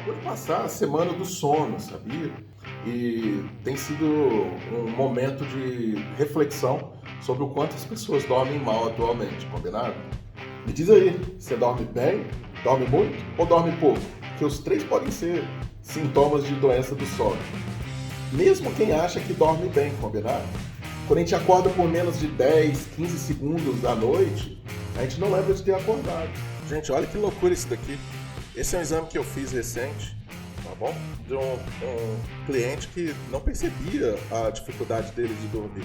acabou de passar a semana do sono, sabia? E tem sido um momento de reflexão sobre o quanto as pessoas dormem mal atualmente, combinado? Me diz aí, você dorme bem, dorme muito ou dorme pouco? Que os três podem ser sintomas de doença do sono. Mesmo quem acha que dorme bem, combinado? Quando a gente acorda por menos de 10, 15 segundos da noite, a gente não lembra de ter acordado. Gente, olha que loucura isso daqui. Esse é um exame que eu fiz recente, tá bom? De um cliente que não percebia a dificuldade dele de dormir.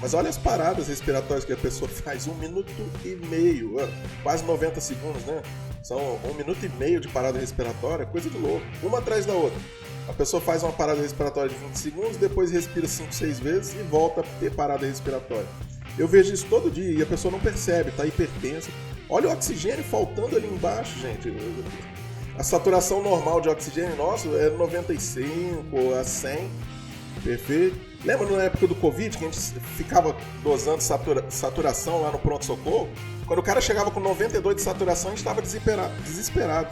Mas olha as paradas respiratórias que a pessoa faz, 1 minuto e meio, quase 90 segundos, né? São 1 minuto e meio de parada respiratória, coisa de louco, uma atrás da outra. A pessoa faz uma parada respiratória de 20 segundos, depois respira 5, 6 vezes e volta a ter parada respiratória. Eu vejo isso todo dia e a pessoa não percebe, tá hipertensa. Olha o oxigênio faltando ali embaixo, gente. A saturação normal de oxigênio nosso é 95 a 100, perfeito? Lembra na época do Covid que a gente ficava dosando saturação lá no pronto-socorro? Quando o cara chegava com 92 de saturação, a gente estava desesperado.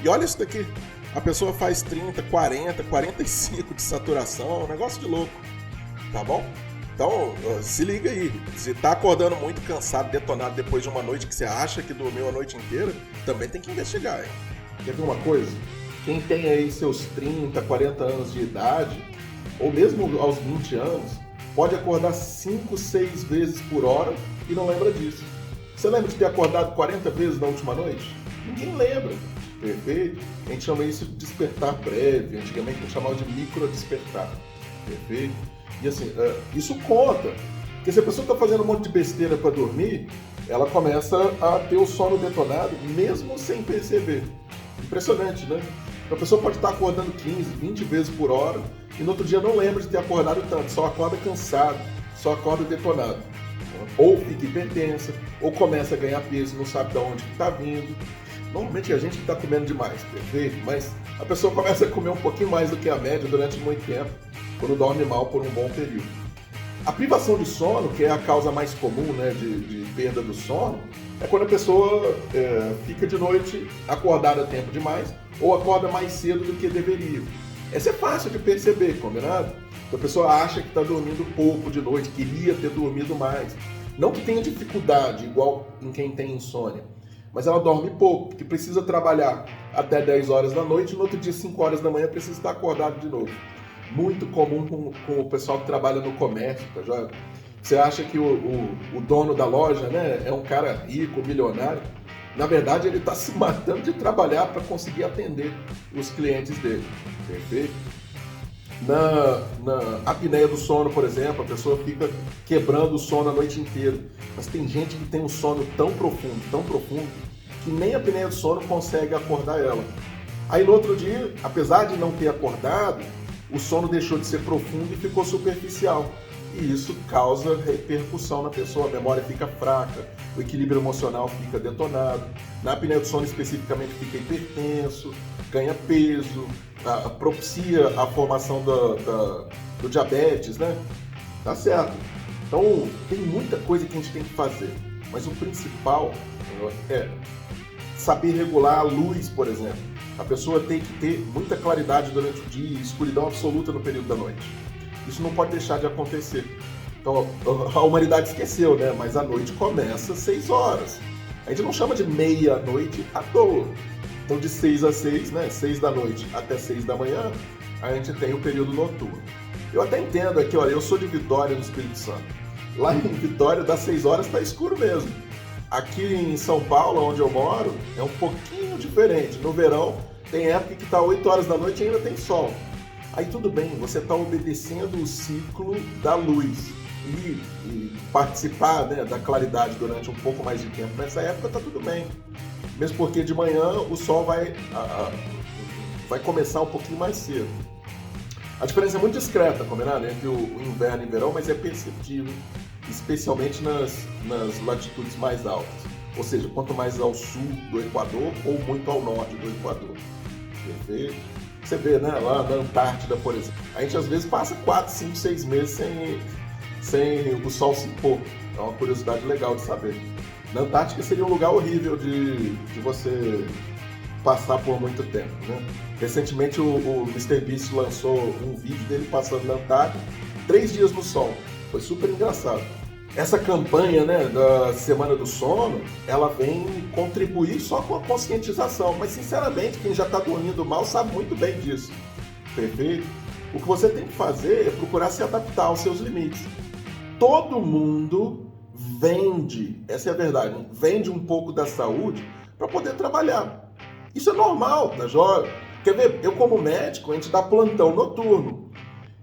E olha isso daqui. A pessoa faz 30, 40, 45 de saturação, é um negócio de louco, tá bom? Então, se liga aí, se tá acordando muito cansado, detonado depois de uma noite que você acha que dormiu a noite inteira, também tem que investigar, hein? Quer ver uma coisa? Quem tem aí seus 30, 40 anos de idade, ou mesmo aos 20 anos, pode acordar 5, 6 vezes por hora e não lembra disso. Você lembra de ter acordado 40 vezes na última noite? Ninguém lembra. Perfeito? A gente chama isso de despertar breve, antigamente a gente chamava de micro-despertar. Perfeito? E assim, isso conta. Porque se a pessoa está fazendo um monte de besteira para dormir, ela começa a ter o sono detonado, mesmo sem perceber. Impressionante, né? A pessoa pode estar acordando 15, 20 vezes por hora e no outro dia não lembra de ter acordado tanto, só acorda cansado, só acorda detonado. Ou fica hipertensa, ou começa a ganhar peso, não sabe de onde está vindo. Normalmente é a gente que está comendo demais, perfeito? Mas a pessoa começa a comer um pouquinho mais do que a média durante muito tempo, quando dorme mal por um bom período. A privação de sono, que é a causa mais comum, né, de perda do sono, é quando a pessoa fica de noite acordada tempo demais ou acorda mais cedo do que deveria. Essa é fácil de perceber, combinado? A pessoa acha que está dormindo pouco de noite, queria ter dormido mais. Não que tenha dificuldade, igual em quem tem insônia, mas ela dorme pouco, porque precisa trabalhar até 10 horas da noite e no outro dia, 5 horas da manhã, precisa estar acordado de novo. Muito comum com o pessoal que trabalha no comércio, tá já? Você acha que o dono da loja, né, é um cara rico, milionário. Na verdade, ele está se matando de trabalhar para conseguir atender os clientes dele. Perfeito? Na apneia do sono, por exemplo, a pessoa fica quebrando o sono a noite inteira. Mas tem gente que tem um sono tão profundo, que nem a apneia do sono consegue acordar ela. Aí no outro dia, apesar de não ter acordado, o sono deixou de ser profundo e ficou superficial. E isso causa repercussão na pessoa, a memória fica fraca, o equilíbrio emocional fica detonado. Na apneia do sono especificamente fica hipertenso, ganha peso, propicia a formação do diabetes, né? Tá certo. Então, tem muita coisa que a gente tem que fazer, mas o principal é saber regular a luz, por exemplo. A pessoa tem que ter muita claridade durante o dia e escuridão absoluta no período da noite. Isso não pode deixar de acontecer. Então, a humanidade esqueceu, né? Mas a noite começa às 6 horas. A gente não chama de meia-noite à toa. Então, de 6 às 6, né? 6 da noite até 6 da manhã, a gente tem o período noturno. Eu até entendo aqui, olha, eu sou de Vitória, no Espírito Santo. Lá em Vitória, das 6 horas está escuro mesmo. Aqui em São Paulo, onde eu moro, é um pouquinho diferente. No verão, tem época que está 8 horas da noite e ainda tem sol. Aí tudo bem, você está obedecendo o ciclo da luz e participar, né, da claridade durante um pouco mais de tempo. Nessa época está tudo bem. Mesmo porque de manhã o sol vai começar um pouquinho mais cedo. A diferença é muito discreta, combinado, entre o inverno e o verão, mas é perceptível, especialmente nas latitudes mais altas. Ou seja, quanto mais ao sul do Equador ou muito ao norte do Equador. Perfeito? Você vê, né, lá na Antártida, por exemplo, a gente às vezes passa 4, 5, 6 meses sem o sol se pôr. É uma curiosidade legal de saber. Na Antártica seria um lugar horrível de você passar por muito tempo, né? Recentemente o MrBeast lançou um vídeo dele passando na Antártida, 3 dias no sol. Foi super engraçado. Essa campanha, né, da Semana do Sono, ela vem contribuir só com a conscientização, mas sinceramente quem já está dormindo mal sabe muito bem disso. Perfeito? O que você tem que fazer é procurar se adaptar aos seus limites. Todo mundo vende, essa é a verdade, vende um pouco da saúde para poder trabalhar. Isso é normal, tá joia? Quer ver? Eu como médico, a gente dá plantão noturno.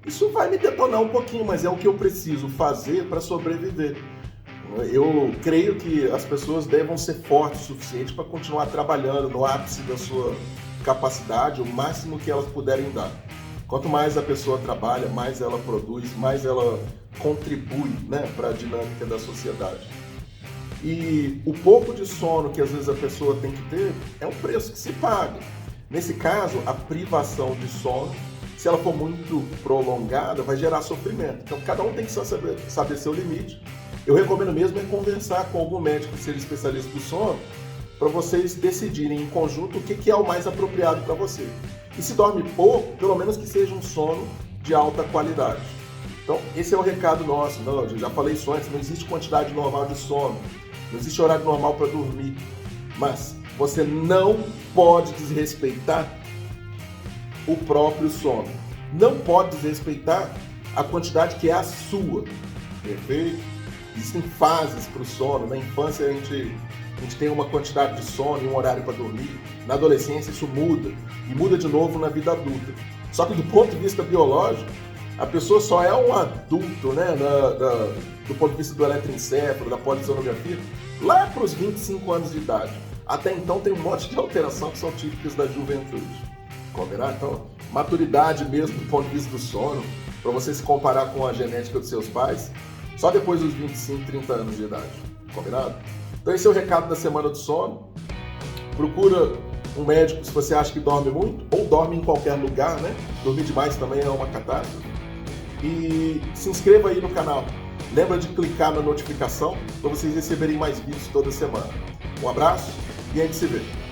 Isso vai me detonar um pouquinho, mas é o que eu preciso fazer para sobreviver. Eu creio que as pessoas devam ser fortes o suficiente para continuar trabalhando no ápice da sua capacidade, o máximo que elas puderem dar. Quanto mais a pessoa trabalha, mais ela produz, mais ela contribui, né, para a dinâmica da sociedade. E o pouco de sono que às vezes a pessoa tem que ter é um preço que se paga. Nesse caso, a privação de sono, se ela for muito prolongada, vai gerar sofrimento. Então, cada um tem que saber seu limite. Eu recomendo mesmo é conversar com algum médico que seja especialista do sono, para vocês decidirem em conjunto o que é o mais apropriado para você. E se dorme pouco, pelo menos que seja um sono de alta qualidade. Então, esse é o recado nosso. Não, eu já falei isso antes, não existe quantidade normal de sono, não existe horário normal para dormir. Mas você não pode desrespeitar o próprio sono. Não pode desrespeitar a quantidade que é a sua. Perfeito? Existem fases para o sono. Na infância a gente tem uma quantidade de sono e um horário para dormir. Na adolescência isso muda. E muda de novo na vida adulta. Só que do ponto de vista biológico, a pessoa só é um adulto, né, do ponto de vista do eletroencefalo, da polissonografia, lá para os 25 anos de idade. Até então tem um monte de alteração que são típicas da juventude. Combinado? Então, maturidade mesmo do ponto de vista do sono, para você se comparar com a genética dos seus pais, só depois dos 25, 30 anos de idade. Combinado? Então esse é o recado da Semana do Sono. Procura um médico se você acha que dorme muito, ou dorme em qualquer lugar, né? Dormir demais também é uma catástrofe. E se inscreva aí no canal. Lembra de clicar na notificação para vocês receberem mais vídeos toda semana. Um abraço e a gente se vê.